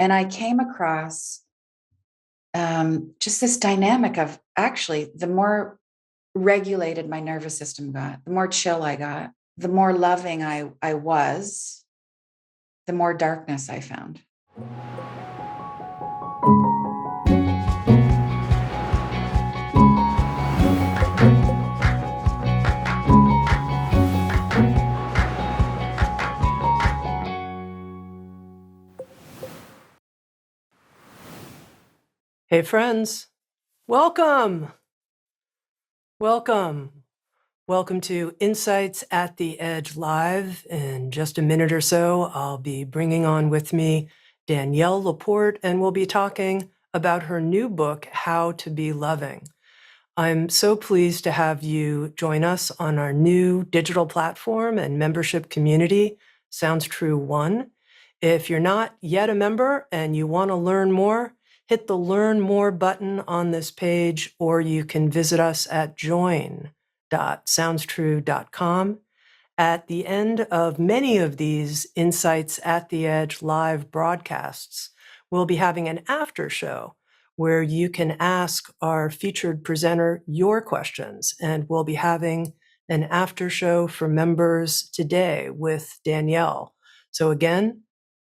And I came across just this dynamic of actually, the more regulated my nervous system got, the more chill I got, the more loving I was, the more darkness I found. Hey friends, welcome. Welcome to Insights at the Edge Live. In just a minute or so, I'll be bringing on with me Danielle LaPorte, and we'll be talking about her new book, How to Be Loving. I'm so pleased to have you join us on our new digital platform and membership community, Sounds True One. If you're not yet a member and you want to learn more, hit the Learn More button on this page, or you can visit us at join.soundstrue.com. At the end of many of these Insights at the Edge live broadcasts, we'll be having an after show where you can ask our featured presenter your questions. And we'll be having an after show for members today with Danielle. So again,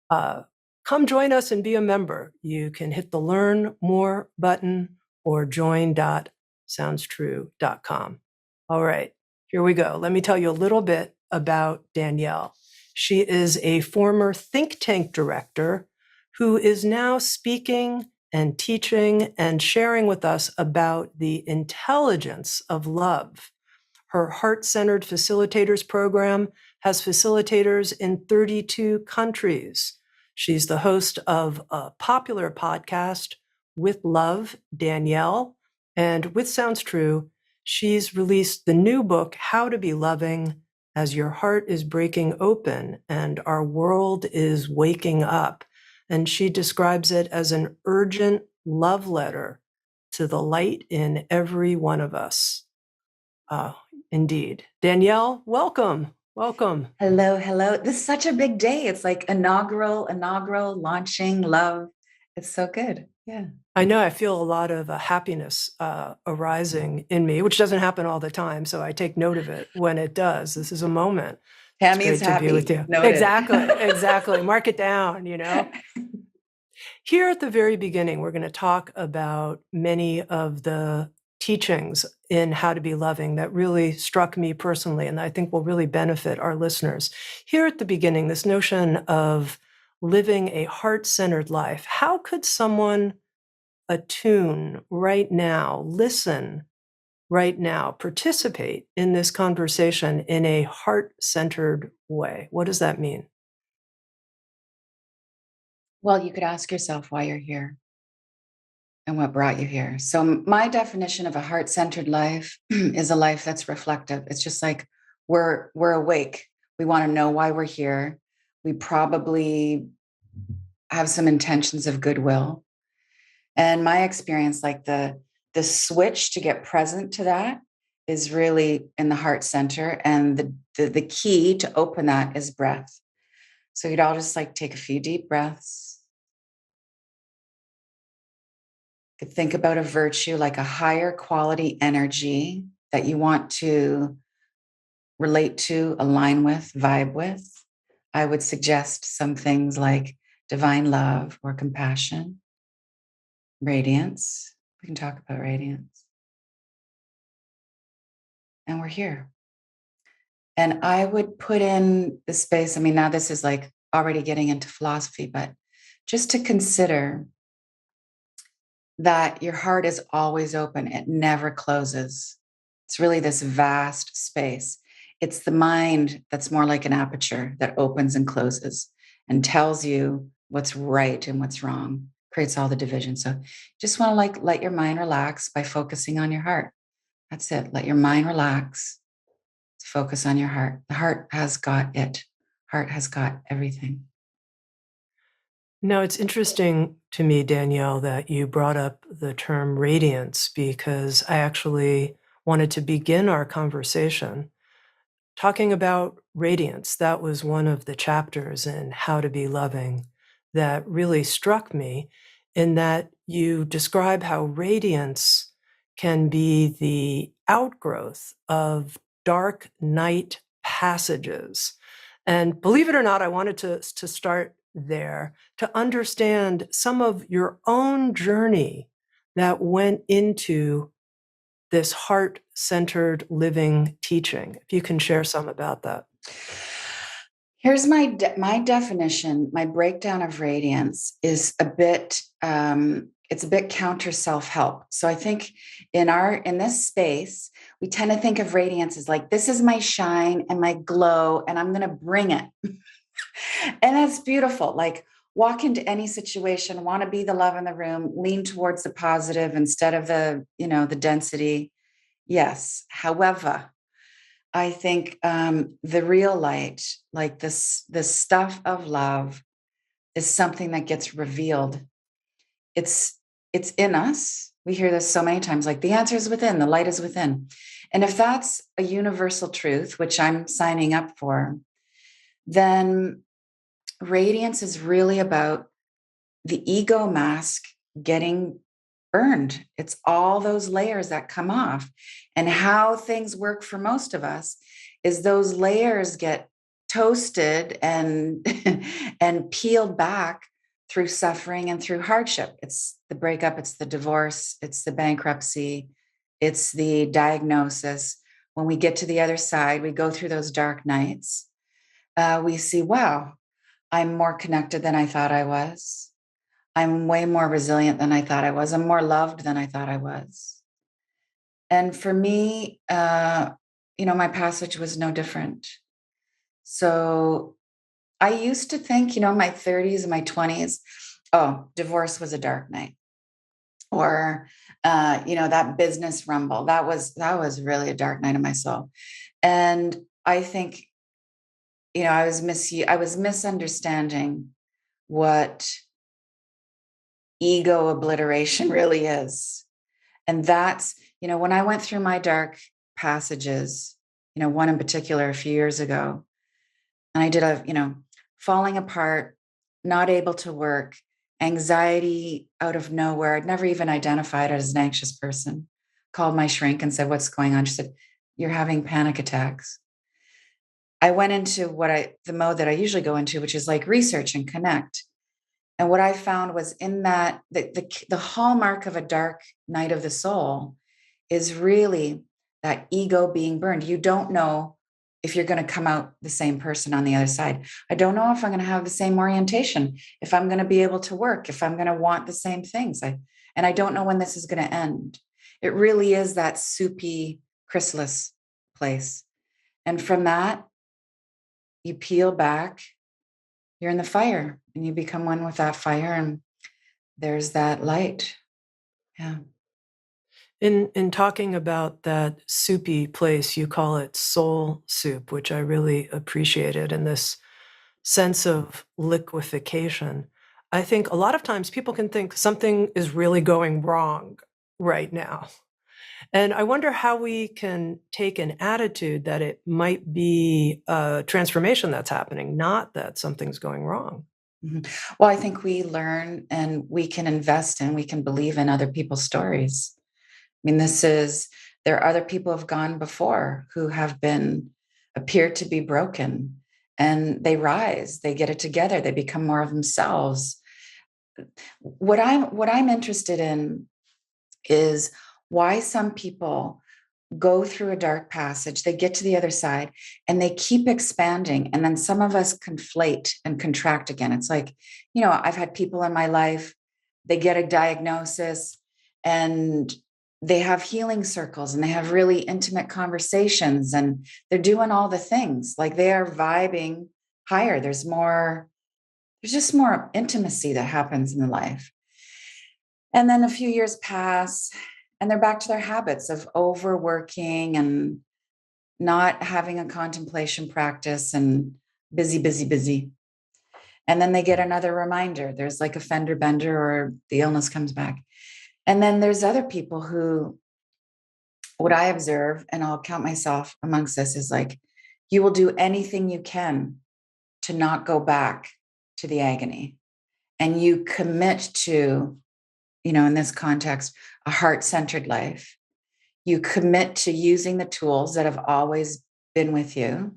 come join us and be a member. You can hit the Learn More button or join.soundstrue.com. All right, here we go. Let me tell you a little bit about Danielle. She is a former think tank director who is now speaking and teaching and sharing with us about the intelligence of love. Her Heart-Centered Facilitators program has facilitators in 32 countries. She's the host of a popular podcast, With Love, Danielle, and with Sounds True, she's released the new book, How to Be Loving, as your heart is breaking open and our world is waking up. And she describes it as an urgent love letter to the light in every one of us. Indeed. Danielle, welcome. Hello. This is such a big day. It's like inaugural, launching, love. It's so good. Yeah. I know I feel a lot of happiness arising in me, which doesn't happen all the time. So I take note of it when it does. This is a moment. Tami It's is great to be with happy. you. Noted. Exactly. Mark it down, Here at the very beginning, we're going to talk about many of the teachings in How to Be Loving that really struck me personally, and I think will really benefit our listeners. Here at the beginning, this notion of living a heart-centered life. How could someone attune right now, listen right now, participate in this conversation in a heart-centered way? What does that mean? Well, you could ask yourself why you're here and what brought you here. So my definition of a heart-centered life is a life that's reflective. It's just like we're awake. We want to know why we're here. We probably have some intentions of goodwill. And my experience, like the switch to get present to that is really in the heart center. And the key to open that is breath. So you'd all just like take a few deep breaths. Could think about a virtue like a higher quality energy that you want to relate to, align with, vibe with. I would suggest some things like divine love or compassion, radiance. We can talk about radiance. And we're here. And I would put in the space. I mean, now this is like already getting into philosophy, but just to consider that your heart is always open. It never closes. It's really this vast space. It's the mind that's more like an aperture that opens and closes and tells you what's right and what's wrong, creates all the division. So just want to like let your mind relax by focusing on your heart. That's it. Let your mind relax. Focus on your heart. The heart has got it. Heart has got everything. Now, it's interesting to me, Danielle, that you brought up the term radiance, because I actually wanted to begin our conversation talking about radiance. That was one of the chapters in How to Be Loving that really struck me, in that you describe how radiance can be the outgrowth of dark night passages. And believe it or not, I wanted to start there to understand some of your own journey that went into this heart-centered living teaching. If you can share some about that. Here's my definition. My breakdown of radiance is a bit it's a bit counter self-help. So I think in this space, we tend to think of radiance as like, this is my shine and my glow, and I'm going to bring it. And that's beautiful. Like, walk into any situation, want to be the love in the room, lean towards the positive instead of the density. Yes. However, I think the real light, like the stuff of love, is something that gets revealed. It's it's in us. We hear this so many times, like the answer is within, the light is within. And if that's a universal truth, which I'm signing up for, then radiance is really about the ego mask getting burned. It's all those layers that come off. And how things work for most of us is those layers get toasted and and peeled back through suffering and through hardship. It's the breakup, it's the divorce, it's the bankruptcy, it's the diagnosis. When we get to the other side, we go through those dark nights. We see, wow, I'm more connected than I thought I was. I'm way more resilient than I thought I was. I'm more loved than I thought I was. And for me, my passage was no different. So I used to think, my 30s and my 20s, oh, divorce was a dark night. Or, that business rumble, that was really a dark night of my soul. And I think, I was misunderstanding what ego obliteration really is. And that's, when I went through my dark passages, one in particular a few years ago, and I did falling apart, not able to work, anxiety out of nowhere. I'd never even identified as an anxious person. Called my shrink and said, "What's going on?" She said, "You're having panic attacks." I went into the mode that I usually go into, which is like research and connect. And what I found was in that the hallmark of a dark night of the soul is really that ego being burned. You don't know if you're going to come out the same person on the other side. I don't know if I'm going to have the same orientation, if I'm going to be able to work, if I'm going to want the same things. And I don't know when this is going to end. It really is that soupy chrysalis place. And from that, you peel back, you're in the fire and you become one with that fire, and there's that light. Yeah. In talking about that soupy place, you call it soul soup, which I really appreciated, and this sense of liquefaction. I think a lot of times people can think something is really going wrong right now. And I wonder how we can take an attitude that it might be a transformation that's happening, not that something's going wrong. Mhm. Well, I think we learn and we can invest and we can believe in other people's stories. I mean, there are other people who have gone before who have appeared to be broken, and they rise, they get it together, they become more of themselves. What I'm interested in is why some people go through a dark passage, they get to the other side and they keep expanding. And then some of us conflate and contract again. It's like, I've had people in my life, they get a diagnosis and they have healing circles and they have really intimate conversations and they're doing all the things, like they are vibing higher. There's just more intimacy that happens in the life. And then a few years pass and they're back to their habits of overworking and not having a contemplation practice and busy, busy, busy. And then they get another reminder. There's like a fender bender or the illness comes back. And then there's other people who, what I observe, and I'll count myself amongst this, is like, you will do anything you can to not go back to the agony. and you commit to, in this context, a heart-centered life, you commit to using the tools that have always been with you.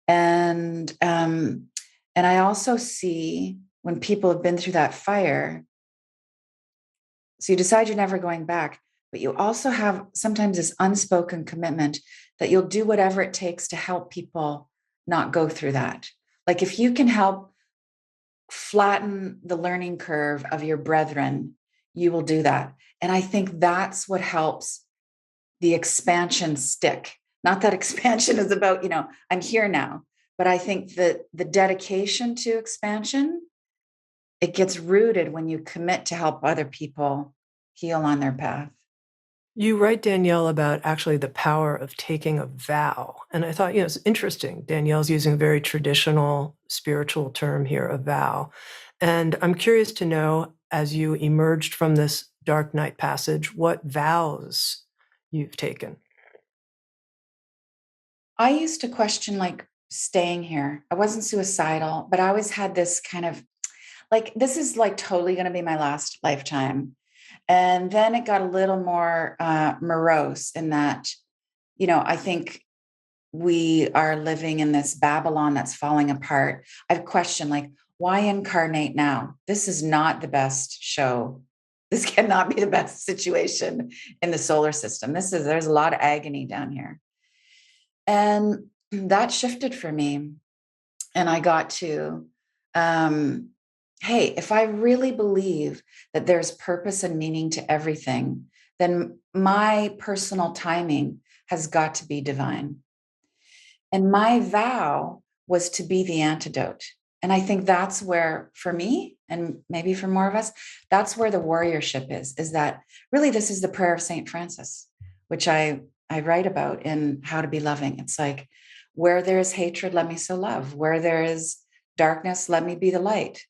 And I also see when people have been through that fire, so you decide you're never going back, but you also have sometimes this unspoken commitment that you'll do whatever it takes to help people not go through that. Like if you can help flatten the learning curve of your brethren, you will do that. And I think that's what helps the expansion stick. Not that expansion is about, I'm here now, but I think that the dedication to expansion, it gets rooted when you commit to help other people heal on their path. You write, Danielle, about actually the power of taking a vow. And I thought, it's interesting. Danielle's using a very traditional spiritual term here, a vow. And I'm curious to know, as you emerged from this dark night passage, what vows you've taken. I used to question like staying here. I wasn't suicidal, but I always had this kind of like, this is like totally going to be my last lifetime. And then it got a little more morose in that, I think we are living in this Babylon that's falling apart. I've questioned, like, why incarnate now? This is not the best show. This cannot be the best situation in the solar system. There's a lot of agony down here. And that shifted for me. And I got to, hey, if I really believe that there's purpose and meaning to everything, then my personal timing has got to be divine. And my vow was to be the antidote. And I think that's where, for me, and maybe for more of us, that's where the warriorship is that really this is the prayer of St. Francis, which I write about in How to Be Loving. It's like, where there is hatred, let me so love. Where there is darkness, let me be the light.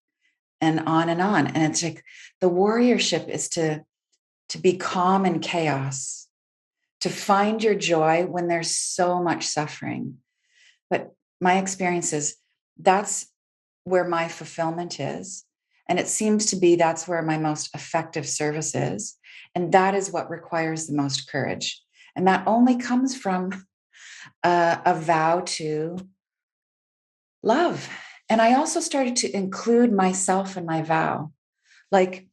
And on and on. And it's like the warriorship is to be calm in chaos, to find your joy when there's so much suffering. But my experience is that's where my fulfillment is. And it seems to be that's where my most effective service is. And that is what requires the most courage. And that only comes from a vow to love. And I also started to include myself in my vow, like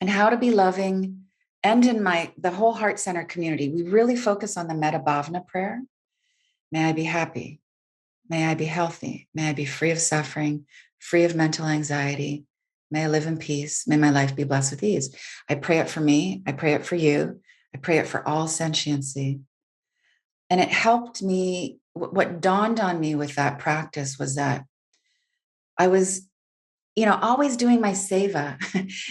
in How to Be Loving and in the whole Heart Center community. We really focus on the Metta Bhavana prayer. May I be happy. May I be healthy. May I be free of suffering, free of mental anxiety. May I live in peace. May my life be blessed with ease. I pray it for me. I pray it for you. I pray it for all sentiency. And it helped me. What dawned on me with that practice was that I was, always doing my seva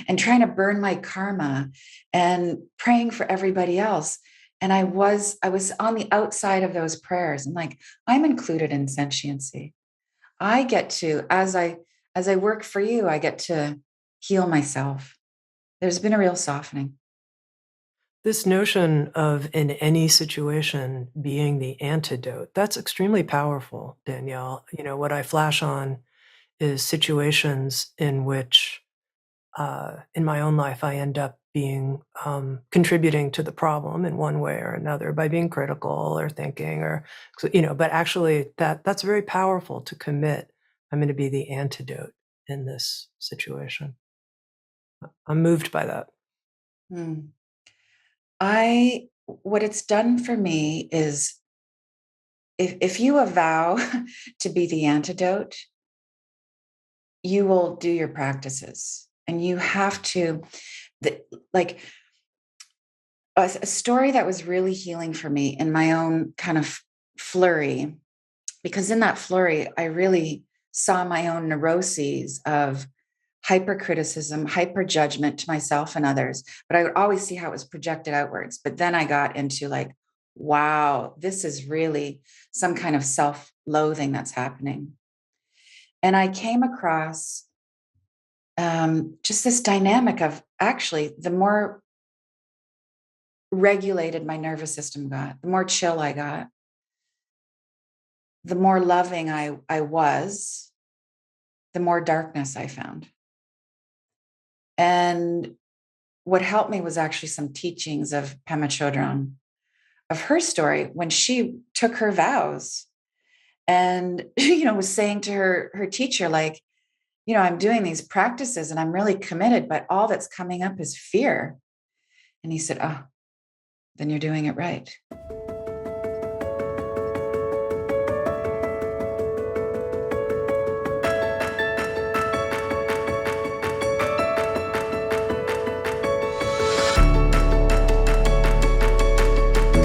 and trying to burn my karma and praying for everybody else. And I was on the outside of those prayers and like, I'm included in sentiency. I get to, as I work for you, I get to heal myself. There's been a real softening. This notion of in any situation being the antidote, that's extremely powerful, Danielle. What I flash on is situations in which, in my own life, I end up being contributing to the problem in one way or another by being critical or thinking but actually that's very powerful to commit. I'm going to be the antidote in this situation. I'm moved by that. Hmm. What it's done for me is if you avow to be the antidote, you will do your practices and you have to, like a story that was really healing for me in my own kind of flurry, because in that flurry, I really saw my own neuroses of hypercriticism, hyper judgment to myself and others. But I would always see how it was projected outwards. But then I got into like, wow, this is really some kind of self loathing that's happening. And I came across just this dynamic of actually, the more regulated my nervous system got, the more chill I got, the more loving I was, the more darkness I found. And what helped me was actually some teachings of Pema Chodron, of her story when she took her vows and, was saying to her teacher, like, I'm doing these practices and I'm really committed, but all that's coming up is fear. And he said, oh, then you're doing it right.